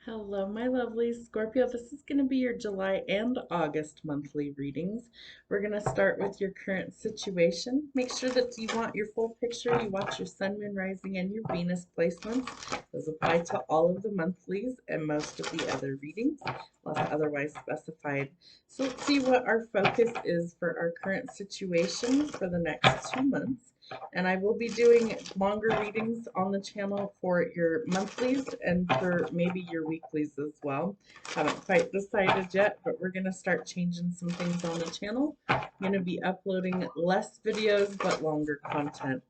Hello, my lovely Scorpio. This is going to be your July and August monthly readings. We're going to start with your current situation. Make sure that you want your full picture. You watch your sun, moon, rising, and your Venus placements. Those apply to all of the monthlies and most of the other readings, unless otherwise specified. So let's see what our focus is for our current situation for the next 2 months. And I will be doing longer readings on the channel for your monthlies and for maybe your weeklies as well. Haven't quite decided yet, but we're going to start changing some things on the channel. I'm going to be uploading less videos but longer content.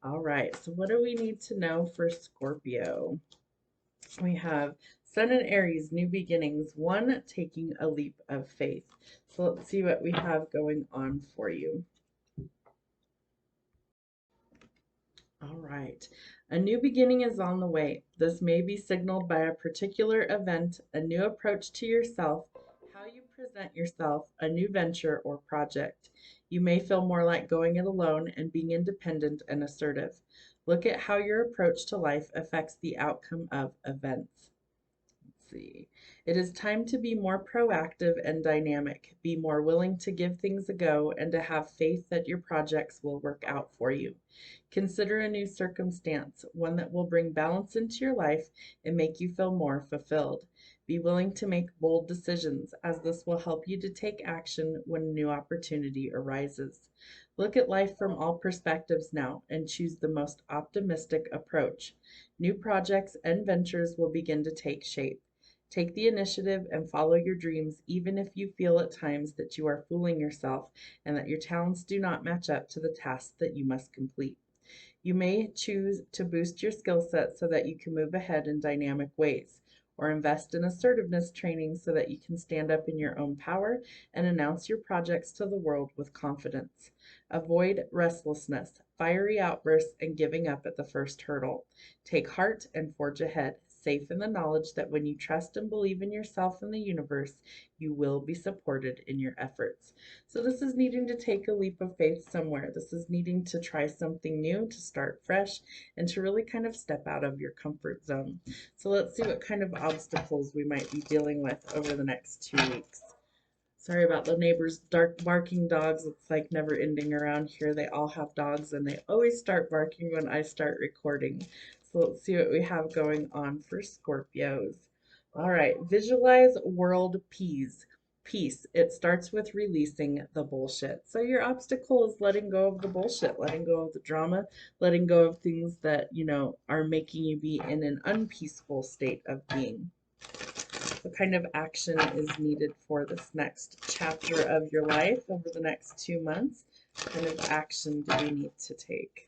All right, so what do we need to know for Scorpio? We have Sun and Aries, new beginnings, one taking a leap of faith. So let's see what we have going on for you. All right. A new beginning is on the way. This may be signaled by a particular event, a new approach to yourself, how you present yourself, a new venture or project. You may feel more like going it alone and being independent and assertive. Look at how your approach to life affects the outcome of events. See. It is time to be more proactive and dynamic, be more willing to give things a go, and to have faith that your projects will work out for you. Consider a new circumstance, one that will bring balance into your life and make you feel more fulfilled. Be willing to make bold decisions, as this will help you to take action when a new opportunity arises. Look at life from all perspectives now and choose the most optimistic approach. New projects and ventures will begin to take shape. Take the initiative and follow your dreams, even if you feel at times that you are fooling yourself and that your talents do not match up to the tasks that you must complete. You may choose to boost your skill set so that you can move ahead in dynamic ways, or invest in assertiveness training so that you can stand up in your own power and announce your projects to the world with confidence. Avoid restlessness, fiery outbursts, and giving up at the first hurdle. Take heart and forge ahead, safe in the knowledge that when you trust and believe in yourself and the universe, you will be supported in your efforts. So this is needing to take a leap of faith somewhere. This is needing to try something new, to start fresh, and to really kind of step out of your comfort zone. So let's see what kind of obstacles we might be dealing with over the next 2 weeks. Sorry about the neighbors' dark barking dogs. It's like never ending around here. They all have dogs and they always start barking when I start recording. So let's see what we have going on for Scorpios. All right, visualize world peace. Peace. It starts with releasing the bullshit. So your obstacle is letting go of the bullshit, letting go of the drama, letting go of things that, are making you be in an unpeaceful state of being. What kind of action is needed for this next chapter of your life over the next 2 months? What kind of action do we need to take?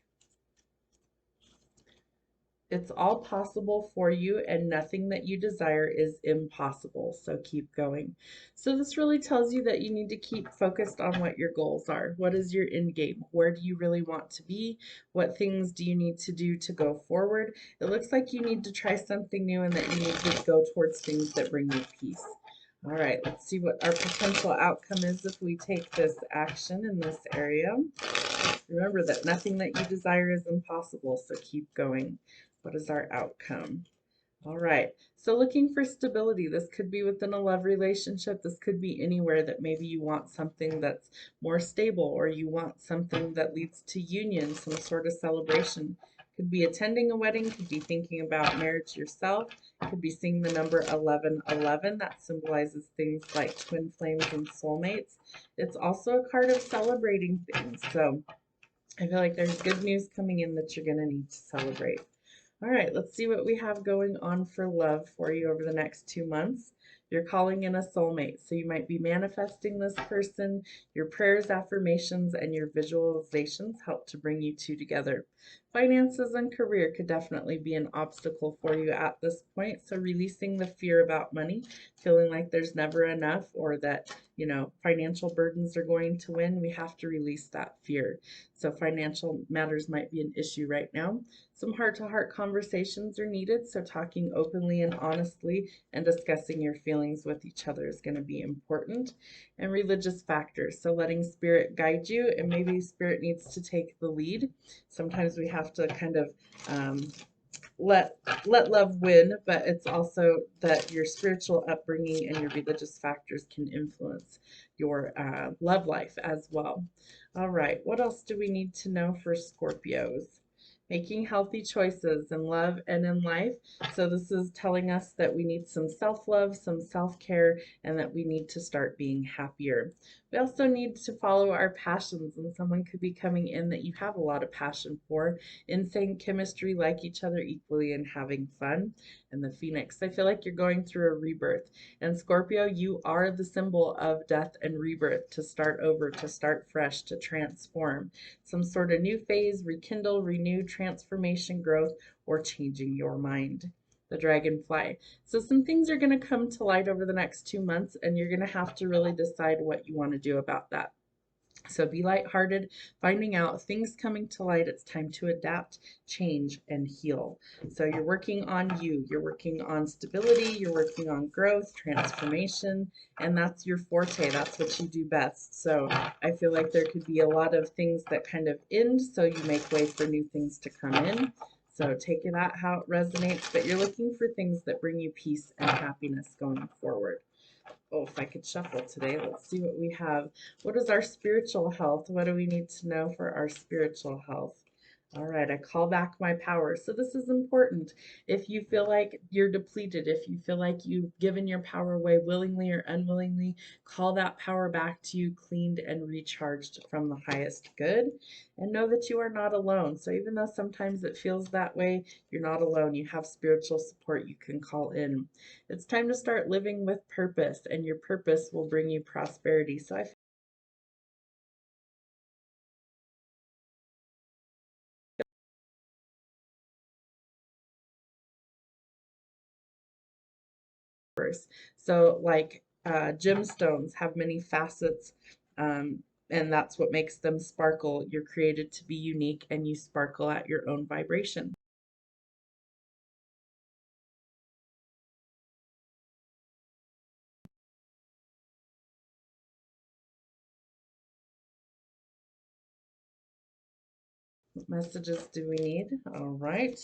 It's all possible for you, and nothing that you desire is impossible. So keep going. So this really tells you that you need to keep focused on what your goals are. What is your end game? Where do you really want to be? What things do you need to do to go forward? It looks like you need to try something new and that you need to go towards things that bring you peace. All right, let's see what our potential outcome is if we take this action in this area. Remember that nothing that you desire is impossible, so keep going. What is our outcome? All right, so looking for stability. This could be within a love relationship. This could be anywhere that maybe you want something that's more stable, or you want something that leads to union, some sort of celebration. Could be attending a wedding, could be thinking about marriage yourself, could be seeing the number 1111. That symbolizes things like twin flames and soulmates. It's also a card of celebrating things. So I feel like there's good news coming in that you're going to need to celebrate. All right, let's see what we have going on for love for you over the next 2 months. You're calling in a soulmate, so you might be manifesting this person. Your prayers, affirmations, and your visualizations help to bring you two together. Finances and career could definitely be an obstacle for you at this point, so releasing the fear about money, feeling like there's never enough, or that, financial burdens are going to win, we have to release that fear. So financial matters might be an issue right now. Some heart-to-heart conversations are needed, so talking openly and honestly and discussing your feelings with each other is going to be important. And religious factors, so letting spirit guide you, and maybe spirit needs to take the lead. Sometimes we have to kind of let love win, but it's also that your spiritual upbringing and your religious factors can influence your love life as well. All right, what else do we need to know for Scorpios? Making healthy choices in love and in life. So this is telling us that we need some self-love, some self-care, and that we need to start being happier. We also need to follow our passions, and someone could be coming in that you have a lot of passion for. Insane chemistry, like each other equally, and having fun. And the Phoenix, I feel like you're going through a rebirth. And Scorpio, you are the symbol of death and rebirth, to start over, to start fresh, to transform. Some sort of new phase, rekindle, renew, transformation, growth, or changing your mind. The dragonfly. So some things are going to come to light over the next 2 months, and you're going to have to really decide what you want to do about that. So be lighthearted, finding out things coming to light. It's time to adapt, change, and heal. So you're working on you. You're working on stability. You're working on growth, transformation, and that's your forte. That's what you do best. So I feel like there could be a lot of things that kind of end, so you make way for new things to come in. So take that how it resonates, but you're looking for things that bring you peace and happiness going forward. Oh, if I could shuffle today, let's see what we have. What is our spiritual health? What do we need to know for our spiritual health? All right, I call back my power. So this is important. If you feel like you're depleted, if you feel like you've given your power away willingly or unwillingly, call that power back to you, cleaned and recharged from the highest good. And know that you are not alone. So even though sometimes it feels that way, you're not alone. You have spiritual support you can call in. It's time to start living with purpose, and your purpose will bring you prosperity. So I So, like gemstones have many facets, and that's what makes them sparkle. You're created to be unique, and you sparkle at your own vibration. What messages do we need? All right.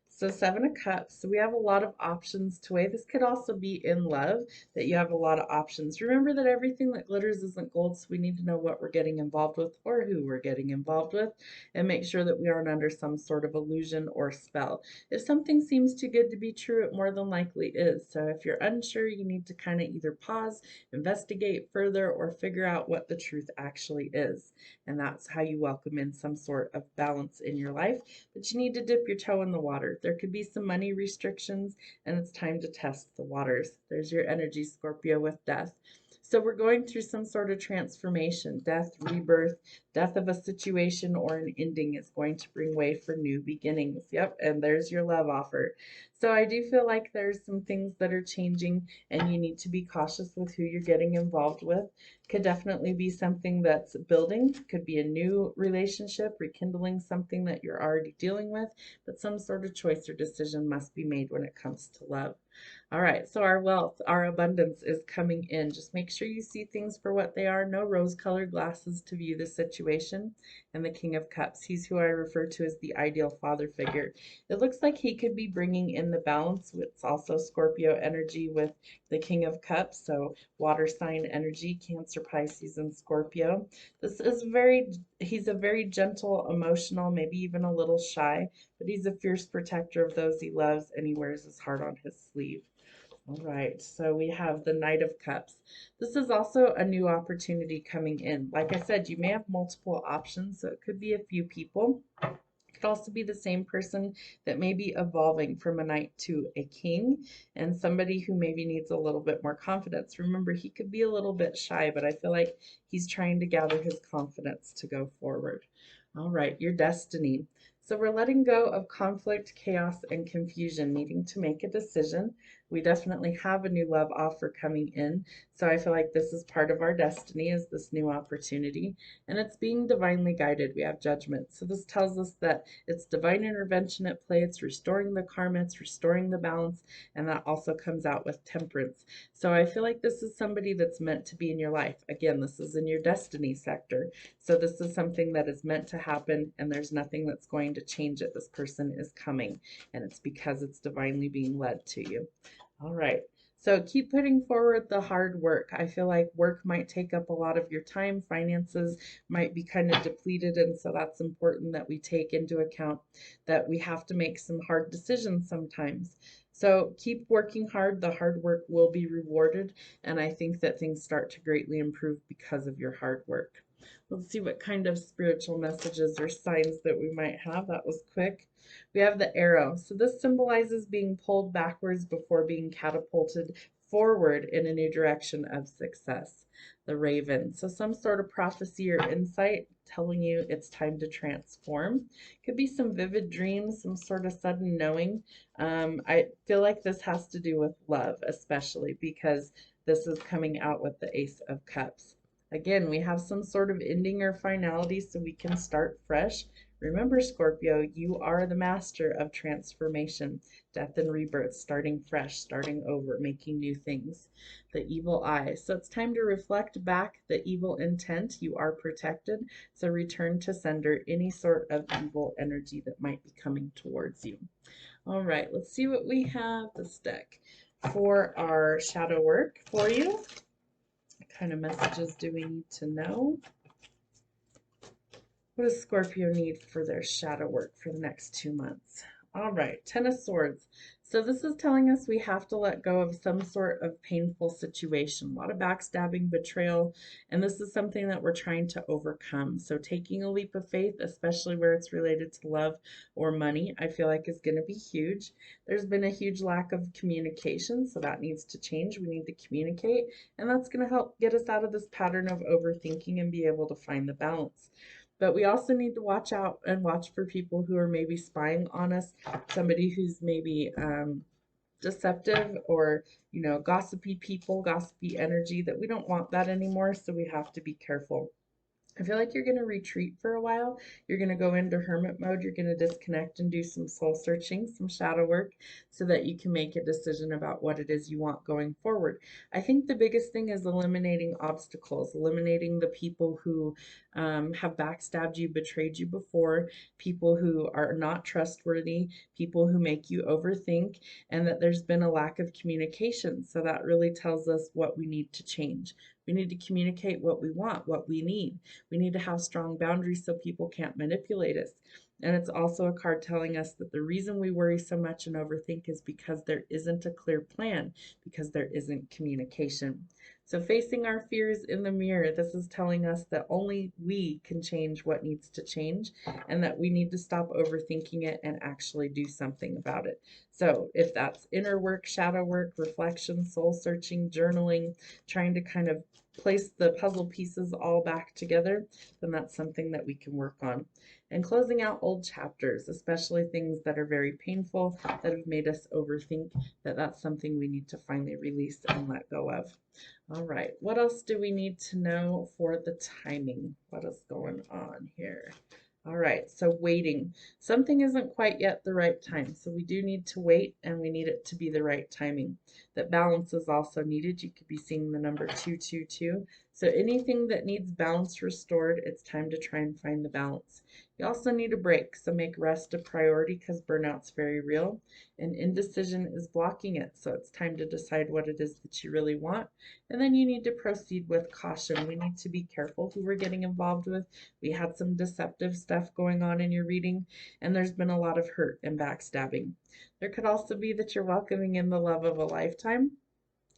So Seven of Cups. So we have a lot of options to weigh. This could also be in love, that you have a lot of options. Remember that everything that glitters isn't gold, so we need to know what we're getting involved with or who we're getting involved with, and make sure that we aren't under some sort of illusion or spell. If something seems too good to be true, it more than likely is. So if you're unsure, you need to kind of either pause, investigate further, or figure out what the truth actually is. And that's how you welcome in some sort of balance in your life. But you need to dip your toe in the water. There could be some money restrictions, and it's time to test the waters. There's your energy, Scorpio, with death. So we're going through some sort of transformation, death, rebirth, death of a situation or an ending is going to bring way for new beginnings. Yep, and there's your love offer. So I do feel like there's some things that are changing, and you need to be cautious with who you're getting involved with. Could definitely be something that's building, could be a new relationship, rekindling something that you're already dealing with, but some sort of choice or decision must be made when it comes to love. All right, so our wealth, our abundance is coming in. Just make sure you see things for what they are. No rose-colored glasses to view the situation. And the King of Cups, he's who I refer to as the ideal father figure. It looks like he could be bringing in the balance. It's also Scorpio energy with the King of Cups, so water sign energy, Cancer, Pisces, and Scorpio. This is he's a very gentle, emotional, maybe even a little shy, but he's a fierce protector of those he loves, and he wears his heart on his sleeve. All right, so we have the Knight of Cups. This is also a new opportunity coming in. Like I said, you may have multiple options, so it could be a few people. It could also be the same person that may be evolving from a knight to a king, and somebody who maybe needs a little bit more confidence. Remember, he could be a little bit shy, but I feel like he's trying to gather his confidence to go forward. All right, your destiny. So we're letting go of conflict, chaos, and confusion, needing to make a decision. We definitely have a new love offer coming in. So I feel like this is part of our destiny, is this new opportunity, and it's being divinely guided. We have judgment. So this tells us that it's divine intervention at play. It's restoring the karma, it's restoring the balance, and that also comes out with temperance. So I feel like this is somebody that's meant to be in your life. Again, this is in your destiny sector. So this is something that is meant to happen, and there's nothing that's going to change it. This person is coming, and it's because it's divinely being led to you. All right. So keep putting forward the hard work. I feel like work might take up a lot of your time. Finances might be kind of depleted. And so that's important that we take into account that we have to make some hard decisions sometimes. So keep working hard. The hard work will be rewarded. And I think that things start to greatly improve because of your hard work. Let's see what kind of spiritual messages or signs that we might have. That was quick. We have the arrow. So this symbolizes being pulled backwards before being catapulted forward in a new direction of success. The raven. So some sort of prophecy or insight telling you it's time to transform. Could be some vivid dreams, some sort of sudden knowing. I feel like this has to do with love, especially because this is coming out with the Ace of Cups. Again, we have some sort of ending or finality so we can start fresh. Remember, Scorpio, you are the master of transformation, death and rebirth, starting fresh, starting over, making new things. The evil eye. So it's time to reflect back the evil intent. You are protected. So return to sender any sort of evil energy that might be coming towards you. All right, let's see what we have this deck for our shadow work for you. What kind of messages do we need to know? What does Scorpio need for their shadow work for the next 2 months? All right, Ten of Swords. So this is telling us we have to let go of some sort of painful situation, a lot of backstabbing, betrayal, and this is something that we're trying to overcome. So taking a leap of faith, especially where it's related to love or money, I feel like is going to be huge. There's been a huge lack of communication, so that needs to change. We need to communicate, and that's going to help get us out of this pattern of overthinking and be able to find the balance. But we also need to watch out and watch for people who are maybe spying on us, somebody who's maybe deceptive or, gossipy people, gossipy energy, that we don't want that anymore. So we have to be careful. I feel like you're going to retreat for a while. You're going to go into hermit mode. You're going to disconnect and do some soul searching, some shadow work, so that you can make a decision about what it is you want going forward. I think the biggest thing is eliminating obstacles, eliminating the people who have backstabbed you, betrayed you before, people who are not trustworthy, people who make you overthink, and that there's been a lack of communication. So that really tells us what we need to change. We need to communicate what we want, what we need. We need to have strong boundaries so people can't manipulate us. And it's also a card telling us that the reason we worry so much and overthink is because there isn't a clear plan, because there isn't communication. So facing our fears in the mirror, this is telling us that only we can change what needs to change, and that we need to stop overthinking it and actually do something about it. So if that's inner work, shadow work, reflection, soul searching, journaling, trying to kind of place the puzzle pieces all back together, then that's something that we can work on. And closing out old chapters, especially things that are very painful, that have made us overthink, that's something we need to finally release and let go of. All right, what else do we need to know for the timing? What is going on here? All right, so waiting. Something isn't quite yet the right time, so we do need to wait, and we need it to be the right timing. That balance is also needed. You could be seeing the number 222. So anything that needs balance restored, it's time to try and find the balance. You also need a break, so make rest a priority because burnout's very real, and indecision is blocking it. So it's time to decide what it is that you really want, and then you need to proceed with caution. We need to be careful who we're getting involved with. We had some deceptive stuff going on in your reading, and there's been a lot of hurt and backstabbing. There could also be that you're welcoming in the love of a lifetime.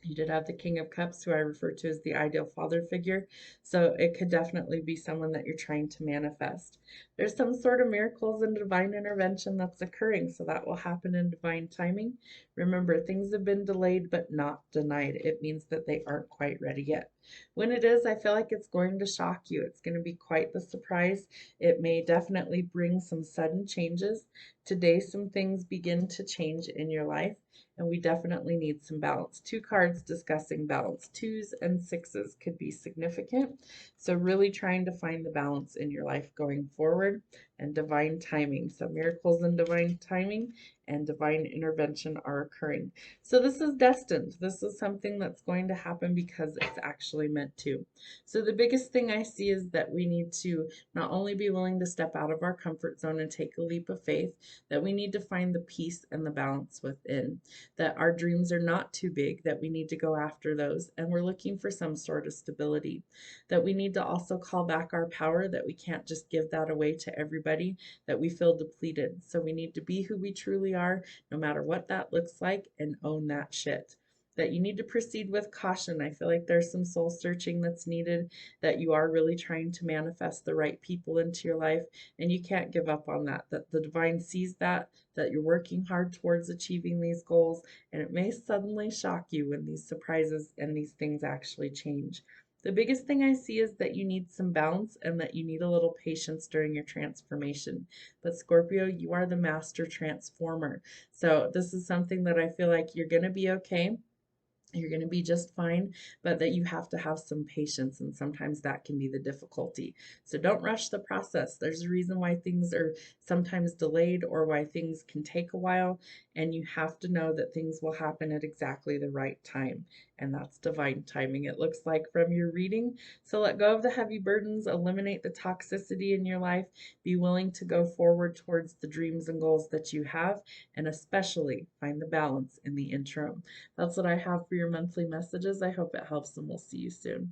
You did have the King of Cups, who I refer to as the ideal father figure. So it could definitely be someone that you're trying to manifest. There's some sort of miracles and divine intervention that's occurring, so that will happen in divine timing. Remember, things have been delayed but not denied. It means that they aren't quite ready yet. When it is, I feel like it's going to shock you. It's going to be quite the surprise. It may definitely bring some sudden changes. Today, some things begin to change in your life, and we definitely need some balance. Two cards discussing balance. 2s and 6s could be significant. So really trying to find the balance in your life going forward. and divine timing. So miracles and divine timing and divine intervention are occurring. So this is destined. This is something that's going to happen because it's actually meant to. So the biggest thing I see is that we need to not only be willing to step out of our comfort zone and take a leap of faith, that we need to find the peace and the balance within, that our dreams are not too big, that we need to go after those, and we're looking for some sort of stability, that we need to also call back our power, that we can't just give that away to everybody, that we feel depleted. So we need to be who we truly are, no matter what that looks like, and own that shit. That you need to proceed with caution. I feel like there's some soul searching that's needed, that you are really trying to manifest the right people into your life, and you can't give up on that. That the divine sees that you're working hard towards achieving these goals, and it may suddenly shock you when these surprises and these things actually change. The biggest thing I see is that you need some balance and that you need a little patience during your transformation. But Scorpio, you are the master transformer. So this is something that I feel like you're going to be okay. You're going to be just fine, but that you have to have some patience, and sometimes that can be the difficulty. So don't rush the process. There's a reason why things are sometimes delayed or why things can take a while, and you have to know that things will happen at exactly the right time, and that's divine timing, it looks like from your reading. So let go of the heavy burdens, eliminate the toxicity in your life, be willing to go forward towards the dreams and goals that you have, and especially find the balance in the interim. That's what I have for your monthly messages. I hope it helps, and we'll see you soon.